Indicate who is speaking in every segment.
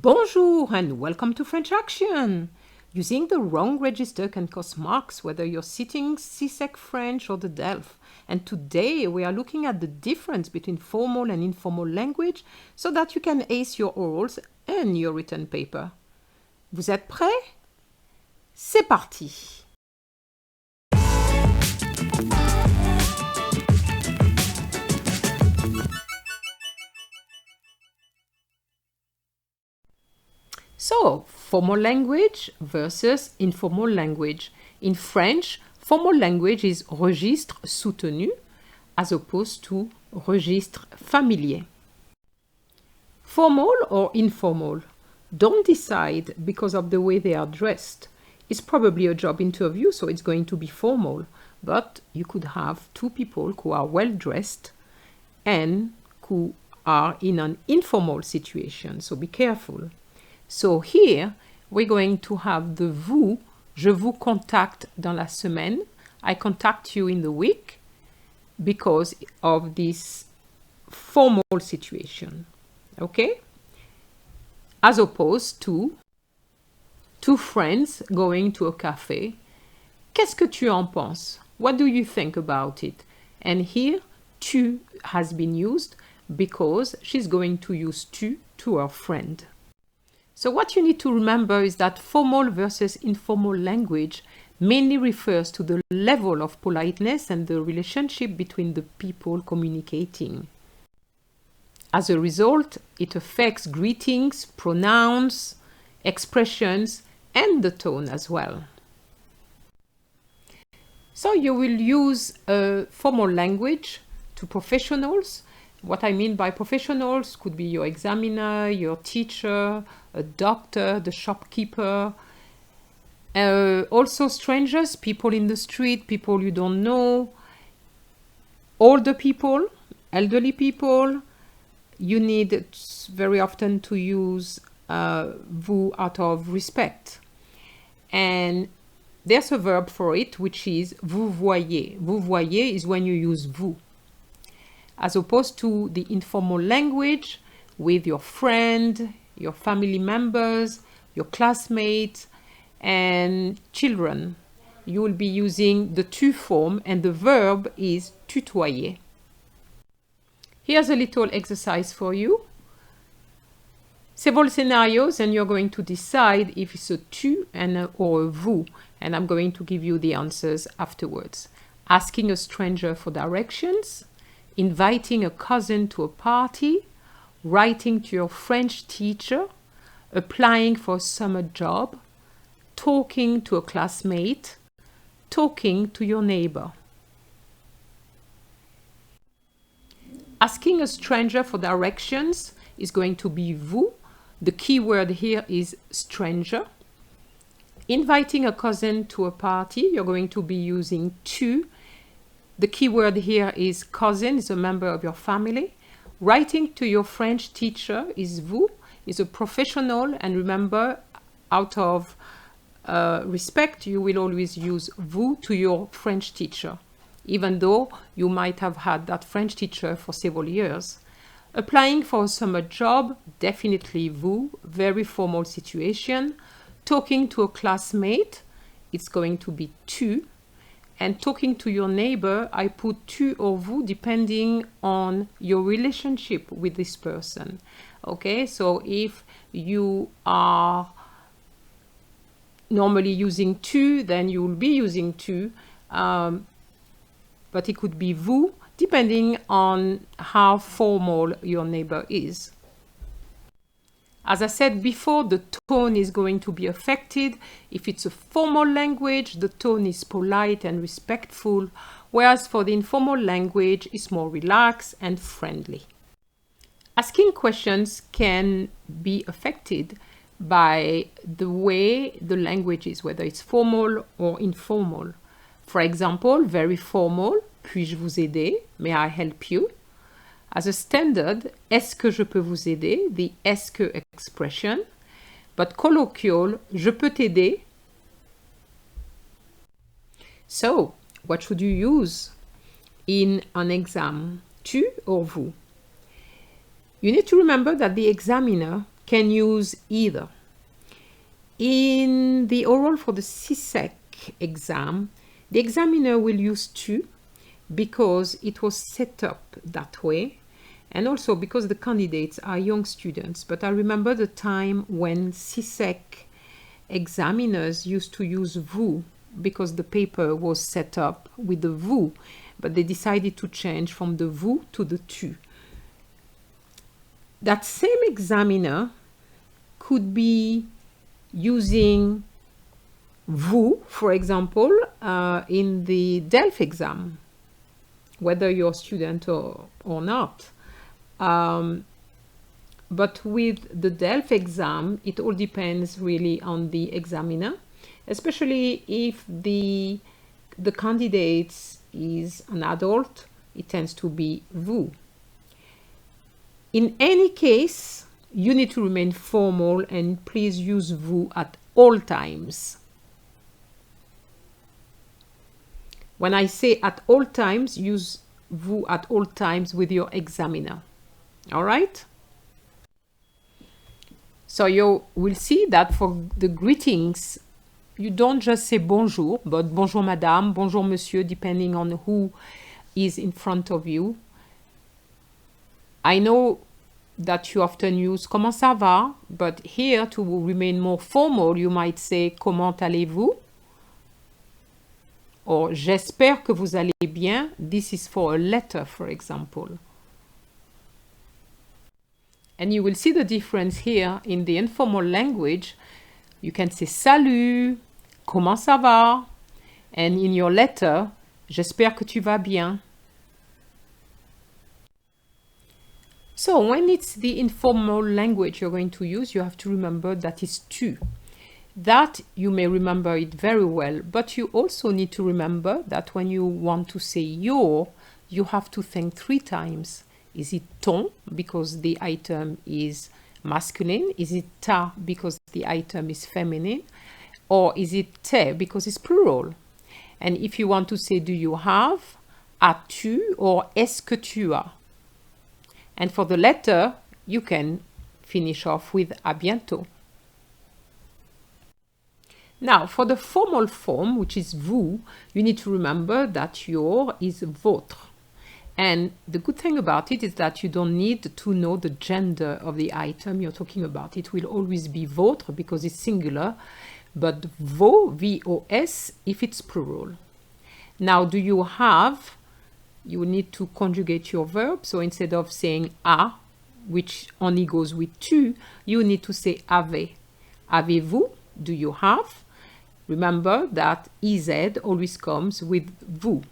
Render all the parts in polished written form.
Speaker 1: Bonjour and welcome to French Action! Using the wrong register can cost marks whether you're sitting CSEC French or the DELF. And today we are looking at the difference between formal and informal language so that you can ace your orals and your written paper. Vous êtes prêts? C'est parti! So, formal language versus informal language. In French, formal language is registre soutenu as opposed to registre familier. Formal or informal? Don't decide because of the way they are dressed. It's probably a job interview, so it's going to be formal. But you could have two people who are well dressed and who are in an informal situation, so be careful. So here, we're going to have the vous, je vous contacte dans la semaine. I contact you in the week because of this formal situation, okay? As opposed to two friends going to a cafe. Qu'est-ce que tu en penses? What do you think about it? And here, tu has been used because she's going to use tu to her friend. So what you need to remember is that formal versus informal language mainly refers to the level of politeness and the relationship between the people communicating. As a result, it affects greetings, pronouns, expressions, and the tone as well. So you will use formal language to professionals. What I mean by professionals could be your examiner, your teacher, a doctor, the shopkeeper, also strangers, people in the street, people you don't know, older people, elderly people. You need very often to use vous out of respect. And there's a verb for it, which is vous voyez. Vous voyez is when you use vous. As opposed to the informal language with your friend, your family members, your classmates, and children. You will be using the tu form and the verb is tutoyer. Here's a little exercise for you. Several scenarios and you're going to decide if it's a tu or a vous, and I'm going to give you the answers afterwards. Asking a stranger for directions, inviting a cousin to a party, writing to your French teacher, applying for a summer job, talking to a classmate, talking to your neighbor. Asking a stranger for directions is going to be vous. The key word here is stranger. Inviting a cousin to a party, you're going to be using tu. The key word here is cousin, is a member of your family. Writing to your French teacher is vous, is a professional, and remember, out of respect, you will always use vous to your French teacher, even though you might have had that French teacher for several years. Applying for a summer job, definitely vous, very formal situation. Talking to a classmate, it's going to be tu. And talking to your neighbor, I put tu or vous depending on your relationship with this person. Okay, so if you are normally using tu, then you will be using tu, but it could be vous depending on how formal your neighbor is. As I said before, the tone is going to be affected. If it's a formal language, the tone is polite and respectful, whereas for the informal language, it's more relaxed and friendly. Asking questions can be affected by the way the language is, whether it's formal or informal. For example, very formal, puis-je vous aider? May I help you? As a standard, est-ce que je peux vous aider? The est-ce que expression. But colloquial, je peux t'aider? So, what should you use in an exam? Tu or vous? You need to remember that the examiner can use either. In the oral for the CSEC exam, the examiner will use tu because it was set up that way, and also because the candidates are young students. But I remember the time when CSEC examiners used to use vous because the paper was set up with the vous, but they decided to change from the vous to the tu. That same examiner could be using vous, for example, in the DELF exam, whether you're a student or not. But with the DELF exam, it all depends really on the examiner, especially if the candidate is an adult, it tends to be vous. In any case, you need to remain formal and please use vous at all times. When I say at all times, use vous at all times with your examiner. All right? So you will see that for the greetings, you don't just say bonjour, but bonjour madame, bonjour monsieur, depending on who is in front of you. I know that you often use comment ça va, but here to remain more formal, you might say comment allez-vous? Or j'espère que vous allez bien. This is for a letter, for example. And you will see the difference here in the informal language. You can say salut, comment ça va? And in your letter, j'espère que tu vas bien. So when it's the informal language you're going to use, you have to remember that is tu. That you may remember it very well, but you also need to remember that when you want to say your, you have to think 3 times. Is it ton because the item is masculine? Is it ta because the item is feminine? Or is it te because it's plural? And if you want to say do you have, as-tu or est-ce que tu as? And for the letter, you can finish off with à bientôt. Now, for the formal form, which is vous, you need to remember that your is votre. And the good thing about it is that you don't need to know the gender of the item you're talking about. It will always be votre because it's singular, but vos, V-O-S, if it's plural. Now, do you have? You need to conjugate your verb. So instead of saying a, which only goes with tu, you need to say avez. Avez-vous? Do you have? Remember that EZ always comes with vous.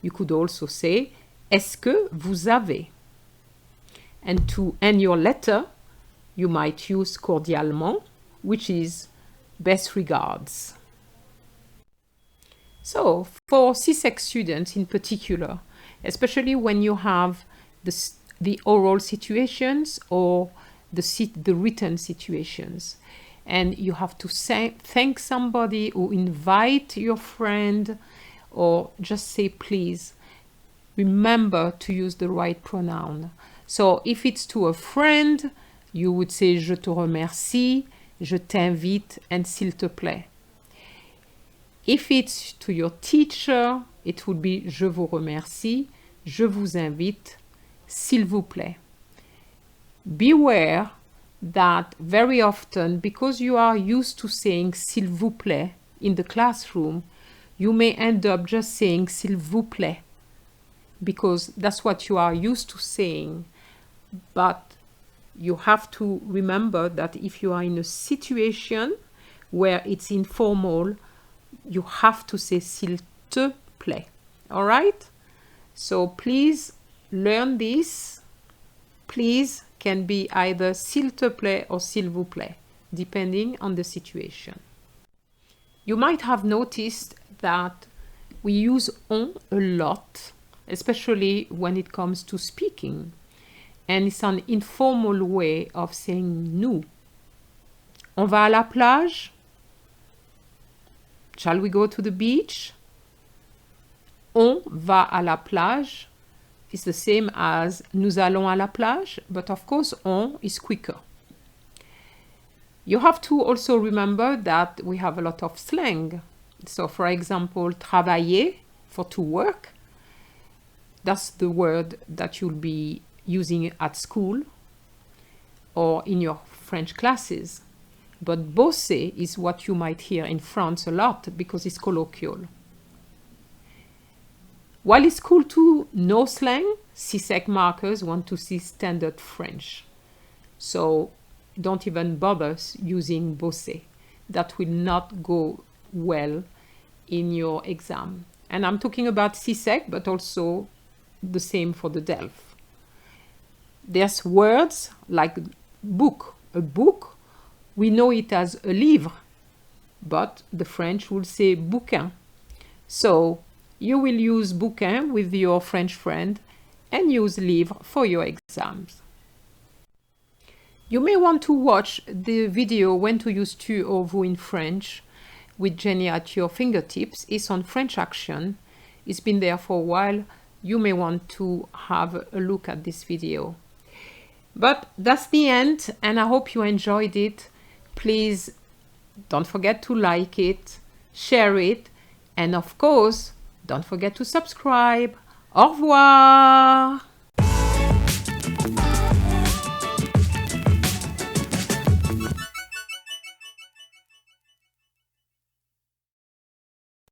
Speaker 1: You could also say est-ce que vous avez? And to end your letter, you might use cordialement, which is best regards. So for CSEC students in particular, especially when you have the oral situations or the written situations, and you have to thank somebody or invite your friend or just say please, remember to use the right pronoun. So if it's to a friend, you would say je te remercie, je t'invite, and s'il te plaît. If it's to your teacher, it would be je vous remercie, je vous invite, s'il vous plaît. Beware that very often, because you are used to saying s'il vous plaît in the classroom, you may end up just saying s'il vous plaît because that's what you are used to saying. But you have to remember that if you are in a situation where it's informal, you have to say s'il te plaît. All right? So please learn this. Please can be either s'il te plaît or s'il vous plaît, depending on the situation. You might have noticed that we use on a lot, especially when it comes to speaking. And it's an informal way of saying nous. On va à la plage? Shall we go to the beach? On va à la plage is the same as nous allons à la plage, but of course on is quicker. You have to also remember that we have a lot of slang. So for example, travailler, for to work, that's the word that you'll be using at school or in your French classes. But bosser is what you might hear in France a lot because it's colloquial. While it's cool to know slang, CSEC markers want to see standard French. So don't even bother using bosser. That will not go well in your exam. And I'm talking about CSEC, but also the same for the DELF. There's words like book. A book, we know it as a livre, but the French will say bouquin. So you will use bouquin with your French friend and use livre for your exams. You may want to watch the video When to use tu or vous in French with Jenny at your fingertips. It's on French Action. It's been there for a while. You may want to have a look at this video. But that's the end, and I hope you enjoyed it. Please don't forget to like it, share it, and of course, don't forget to subscribe. Au revoir!